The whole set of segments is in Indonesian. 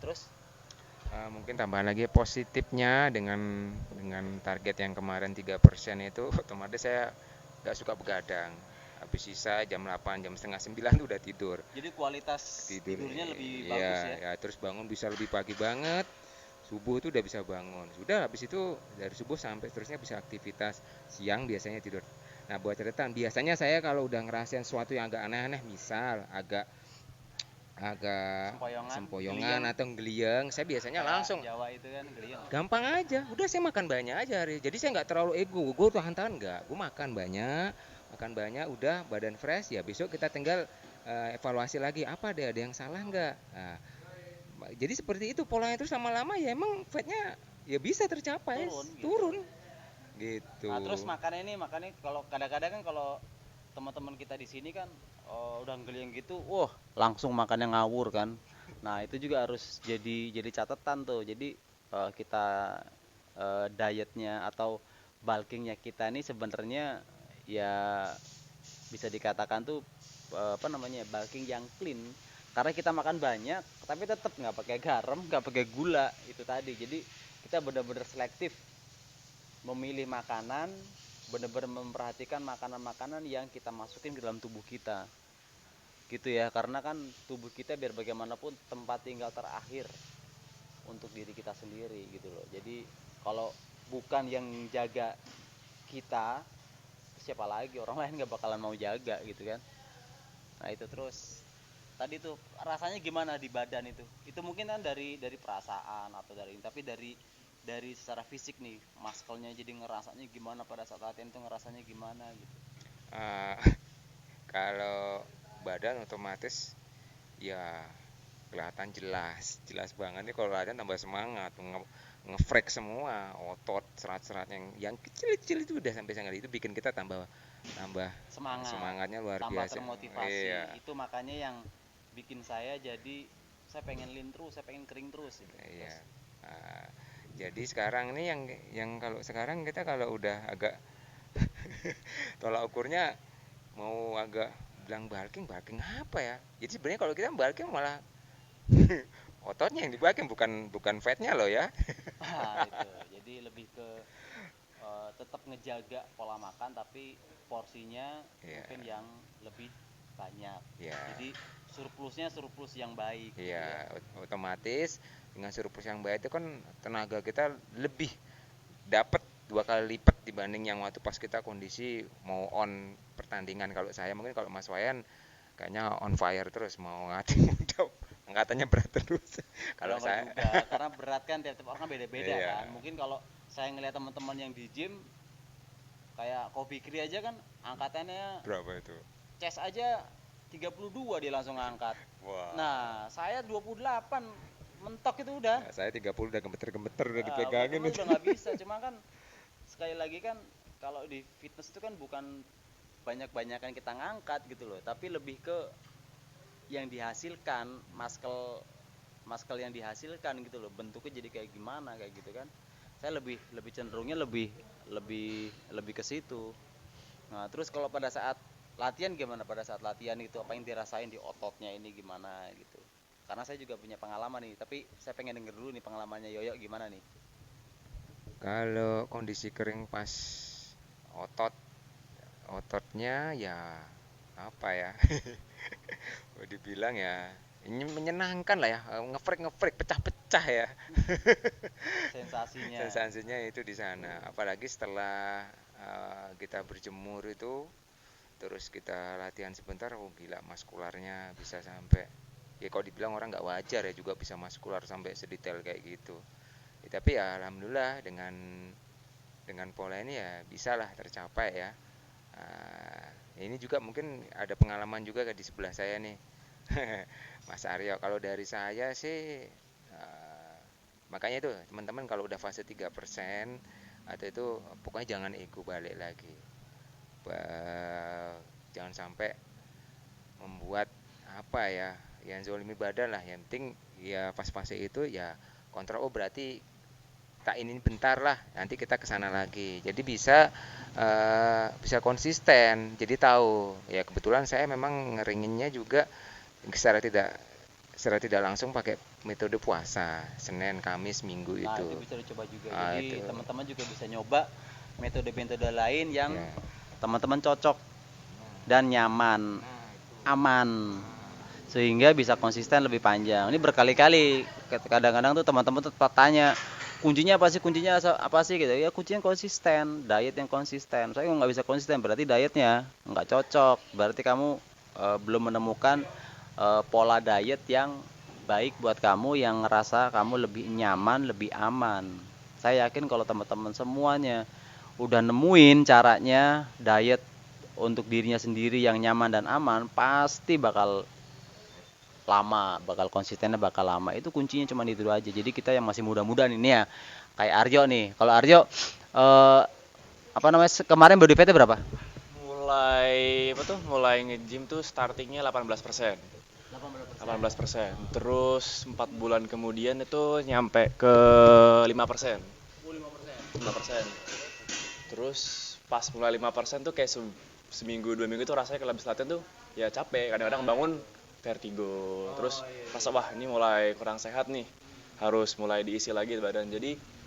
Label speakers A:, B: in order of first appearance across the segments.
A: Terus
B: Mungkin tambahan lagi positifnya dengan target yang kemarin 3% itu otomatis saya nggak suka begadang. Habis sisa jam 8, jam setengah 9 tuh udah tidur.
A: jadi kualitas
B: Tidur
A: tidurnya lebih
B: ya,
A: bagus ya.
B: ya terus bangun bisa lebih pagi banget. Subuh tuh udah bisa bangun. Sudah habis itu dari subuh sampai seterusnya bisa aktivitas. Siang biasanya tidur. Nah, buat catatan, biasanya saya kalau udah ngerasain sesuatu yang agak aneh-aneh, misal agak agak
A: Sempoyongan,
B: sempoyongan
A: geliang,
B: atau geliang, saya biasanya
A: kayak
B: langsung
A: Jawa itu kan geliang.
B: gampang aja, udah saya makan banyak aja hari. Jadi saya nggak terlalu ego, gue tahan-tahan nggak, gue makan banyak, udah badan fresh ya. Besok kita tinggal evaluasi lagi, apa ada yang salah nggak. Nah, jadi seperti itu polanya, terus lama-lama ya emang fatnya ya bisa tercapai,
A: Turun gitu.
B: turun gitu.
A: Nah, terus makannya kalau kadang-kadang kan kalau teman-teman kita di sini kan udah geliang gitu, wah, langsung makannya ngawur kan. Nah, itu juga harus jadi catatan tuh. Jadi kita dietnya atau bulkingnya kita ini sebenarnya ya bisa dikatakan tuh apa namanya, bulking yang clean, karena kita makan banyak tapi tetap nggak pakai garam, nggak pakai gula itu tadi. Jadi kita benar-benar selektif memilih makanan, benar-benar memperhatikan makanan-makanan yang kita masukin ke dalam tubuh kita gitu ya, karena kan tubuh kita biar bagaimanapun tempat tinggal terakhir untuk diri kita sendiri gitu loh. Jadi kalau bukan yang jaga kita, siapa lagi, orang lain nggak bakalan mau jaga gitu kan. Nah itu terus tadi tuh rasanya gimana di badan itu mungkin kan dari perasaan atau dari, tapi dari secara fisik nih, muscle-nya jadi ngerasanya gimana pada saat latihan tuh, ngerasanya gimana gitu.
B: Uh, Kalau badan otomatis ya kelihatan jelas jelas banget nih, kalau latihan tambah semangat, ngefrek semua otot, serat-serat yang kecil-kecil itu udah sampai sangat, itu bikin kita tambah tambah
A: Semangat,
B: semangatnya luar
A: tambah
B: biasa. Iya,
A: termotivasi, itu makanya yang bikin saya jadi saya pengen lean terus, saya pengen kering terus gitu.
B: iya.
A: Terus
B: Nah, jadi sekarang ini yang kalau sekarang kita kalau udah agak tolak ukurnya mau agak bilang bulking, bulking apa ya, jadi sebenarnya kalau kita bulking malah ototnya yang dibaking, bukan bukan fatnya loh ya.
A: itu jadi lebih ke tetap ngejaga pola makan tapi porsinya
B: Iya,
A: mungkin yang lebih banyak.
B: iya.
A: Jadi surplusnya surplus yang baik gitu ya.
B: Iya, otomatis dengan surplus yang baik itu kan tenaga kita lebih dapat 2 kali lipat dibanding yang waktu pas kita kondisi mau on pertandingan. Kalau saya mungkin, kalau Mas Wayan kayaknya on fire terus, mau ngatin udah angkatannya berat terus.
A: Enggak,
B: Kalau
A: enggak
B: saya
A: juga, karena berat kan tiap-tiap orang kan beda-beda
B: iya,
A: kan. Mungkin kalau saya ngelihat teman-teman yang di gym kayak Kobe Kri aja kan angkatannya
B: berapa itu?
A: chest aja 32 dia langsung angkat.
B: Wah,
A: Nah, saya 28 mentok itu udah.
B: ya, saya 30 udah gemeter-gemeter udah
A: Berarti
B: dipegangin
A: mah
B: itu.
A: udah nggak bisa. Cuma kan sekali lagi kan kalau di fitness itu kan bukan banyak-banyakan kita ngangkat gitu loh, tapi lebih ke yang dihasilkan, muscle muscle yang dihasilkan gitu loh, bentuknya jadi kayak gimana kayak gitu kan. Saya lebih lebih cenderungnya lebih lebih lebih ke situ. Nah, terus kalau pada saat latihan gimana, pada saat latihan itu apa yang dirasain di ototnya ini gimana gitu. Karena saya juga punya pengalaman nih, tapi saya pengen denger dulu nih pengalamannya Yoyo gimana nih.
B: Kalau kondisi kering pas otot ototnya ya apa ya? Boleh dibilang ya ini menyenangkan lah ya, ngefrek ngefrek pecah-pecah ya.
A: Sensasinya.
B: Sensasinya itu di sana, apalagi setelah kita berjemur itu, terus kita latihan sebentar, oh gila, maskularnya bisa sampai, ya kalau dibilang orang nggak wajar ya juga bisa maskular sampai sedetail kayak gitu ya, tapi ya alhamdulillah dengan pola ini ya bisalah tercapai ya. Ini juga mungkin ada pengalaman juga di sebelah saya nih. Mas Aryo, kalau dari saya sih makanya itu teman-teman kalau udah fase 3% atau itu, pokoknya jangan ego balik lagi. Jangan sampai membuat apa ya, yang zolimi badan lah. Yang penting ya pas fase itu ya kontrol, oh berarti tak ini bentar lah, nanti kita ke sana lagi. Jadi bisa konsisten. Jadi tahu. Ya kebetulan saya memang ngeringinnya juga secara tidak secara tidak langsung pakai metode puasa Senin, Kamis, Minggu
A: Nah,
B: itu.
A: itu bisa dicoba juga.
B: Ah,
A: Jadi
B: itu.
A: teman-teman juga bisa nyoba metode-metode lain yang
B: Ya.
A: teman-teman cocok dan nyaman,
B: Nah, itu.
A: aman, sehingga bisa konsisten lebih panjang. Ini berkali-kali kadang-kadang tuh teman-teman tuh tanya, kuncinya apa sih, kuncinya apa sih gitu ya. Kuncinya konsisten, diet yang konsisten. Saya nggak bisa konsisten, berarti dietnya nggak cocok, berarti kamu belum menemukan pola diet yang baik buat kamu, yang ngerasa kamu lebih nyaman, lebih aman. Saya yakin kalau teman-teman semuanya udah nemuin caranya diet untuk dirinya sendiri yang nyaman dan aman, pasti bakal lama, bakal konsistennya bakal lama. Itu kuncinya cuma itu aja. Jadi kita yang masih muda-muda nih ya, kayak Aryo nih. Kalau Aryo eh, apa namanya, kemarin body fatnya berapa?
C: Mulai nge-gym tuh startingnya 18%. 18%. Terus 4 bulan kemudian itu nyampe ke 5%. 5%. Terus pas mulai 5% tuh kayak seminggu 2 minggu tuh rasanya kalau habis latihan tuh ya capek. Kadang-kadang bangun vertigo. Terus rasa wah ini mulai kurang sehat nih. Harus mulai diisi lagi badan. Jadi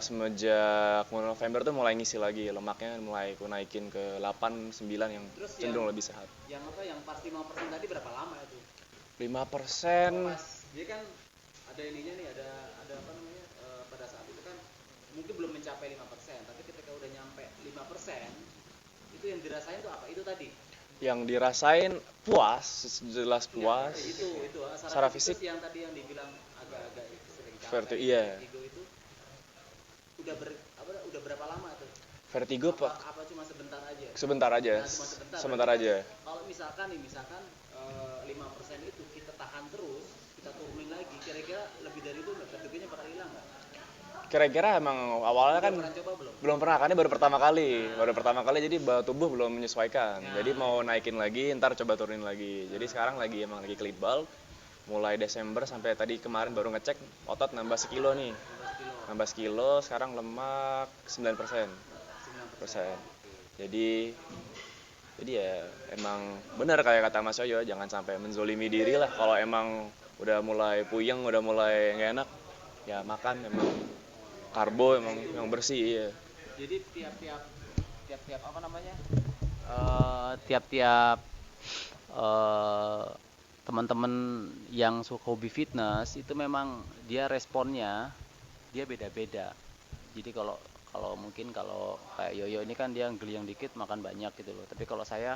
C: semenjak November tuh mulai ngisi lagi, lemaknya mulai aku naikin ke 8, 9 yang
A: Terus
C: cenderung lebih sehat.
A: Yang apa, yang pas 5% tadi berapa lama itu?
C: 5%.
A: Dia kan ada ininya nih, ada apa namanya, pada saat itu kan mungkin belum mencapai 5%, tapi ketika udah nyampe 5%, itu yang dirasain tuh apa? Itu tadi.
C: Yang dirasain puas, jelas puas.
A: Itu
C: Secara fisik
A: yang tadi yang dibilang agak-agak sering capek.
C: Iya.
A: Vertigo itu udah berapa lama tuh?
C: Vertigo
A: Apa cuma sebentar aja?
C: sebentar aja.
A: Nah, cuma
C: Sebentar aja.
A: Kalau misalkan 5% itu kita tahan terus, kita turunin lagi, kira-kira lebih dari itu vertigonya bakal hilang nggak?
C: Kira-kira emang awalnya kan
A: Pernah coba belum?
C: belum pernah, kan ini baru pertama kali jadi tubuh belum menyesuaikan. Jadi mau naikin lagi, ntar coba turunin lagi. Jadi sekarang lagi clean bulk. Mulai Desember sampai tadi kemarin baru ngecek, otot nambah sekilo nih. Nambah sekilo, sekarang lemak 9%. Jadi ya emang benar kayak kata Mas Yoyo, jangan sampai menzolimi diri lah. Kalau emang udah mulai puyeng, udah mulai nggak enak, ya makan emang karbo emang yang bersih ya.
A: Jadi tiap-tiap apa namanya, tiap-tiap teman-teman yang suka hobi fitness itu memang dia responnya dia beda-beda. Jadi kalau mungkin kalau kayak Yoyo ini kan dia geliang dikit makan banyak gitu loh. Tapi kalau saya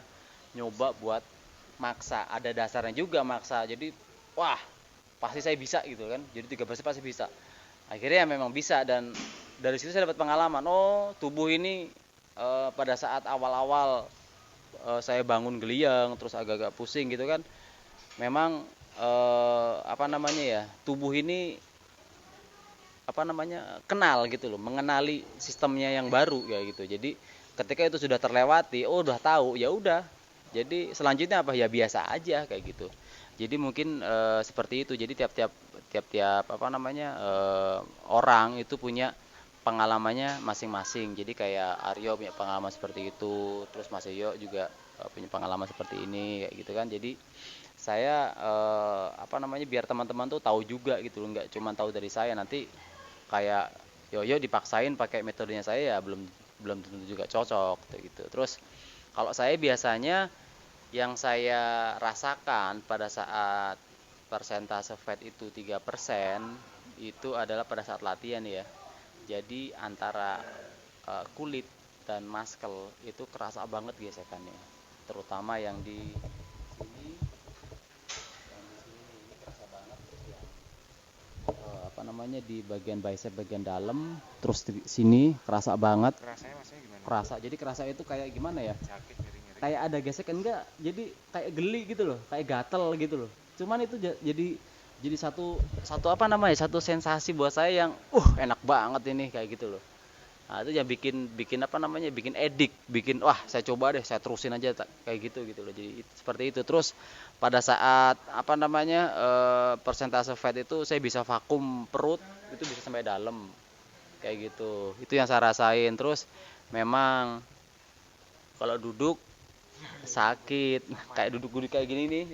A: nyoba buat maksa, ada dasarnya juga maksa. Jadi wah, pasti saya bisa gitu kan. Jadi 3 pasti bisa. Akhirnya memang bisa, dan dari situ saya dapat pengalaman. Oh, tubuh ini pada saat awal-awal saya bangun geliang terus agak-agak pusing gitu kan. Memang apa namanya ya, tubuh ini apa namanya, kenal gitu loh, mengenali sistemnya yang baru ya gitu. Jadi ketika itu sudah terlewati, oh udah tahu, ya udah. Jadi selanjutnya apa ya, biasa aja kayak gitu. Jadi mungkin seperti itu. Jadi tiap-tiap apa namanya, orang itu punya pengalamannya masing-masing. Jadi kayak Aryo punya pengalaman seperti itu, terus Mas Yoyo juga punya pengalaman seperti ini kayak gitu kan. Jadi saya apa namanya, biar teman-teman tuh tahu juga gitu loh, nggak cuma tahu dari saya. Nanti kayak Yoyo dipaksain pakai metodenya saya, ya belum belum tentu juga cocok gitu. Terus kalau saya biasanya yang saya rasakan pada saat persentase fat itu 3% itu adalah pada saat latihan ya. Jadi antara kulit dan muscle itu kerasa banget gesekannya. Terutama yang di sini, ini kerasa banget. Terus yang apa namanya, di bagian bicep bagian dalam, terus di sini kerasa banget.
B: Rasanya maksudnya gimana?
A: Kerasa, jadi kerasa itu kayak gimana ya?
B: Sakit, nyeri-nyeri.
A: Kayak ada gesekan, enggak, jadi kayak geli gitu loh, kayak gatel gitu loh. Cuman itu jadi satu apa namanya, satu sensasi buat saya yang enak banget ini kayak gitu loh. Nah, itu yang bikin apa namanya, bikin edik, bikin wah saya coba deh, saya terusin aja kayak gitu loh. Jadi seperti itu. Terus pada saat apa namanya, persentase fat itu saya bisa vakum perut, itu bisa sampai dalam kayak gitu. Itu yang saya rasain. Terus memang kalau duduk sakit, kayak duduk kayak gini nih,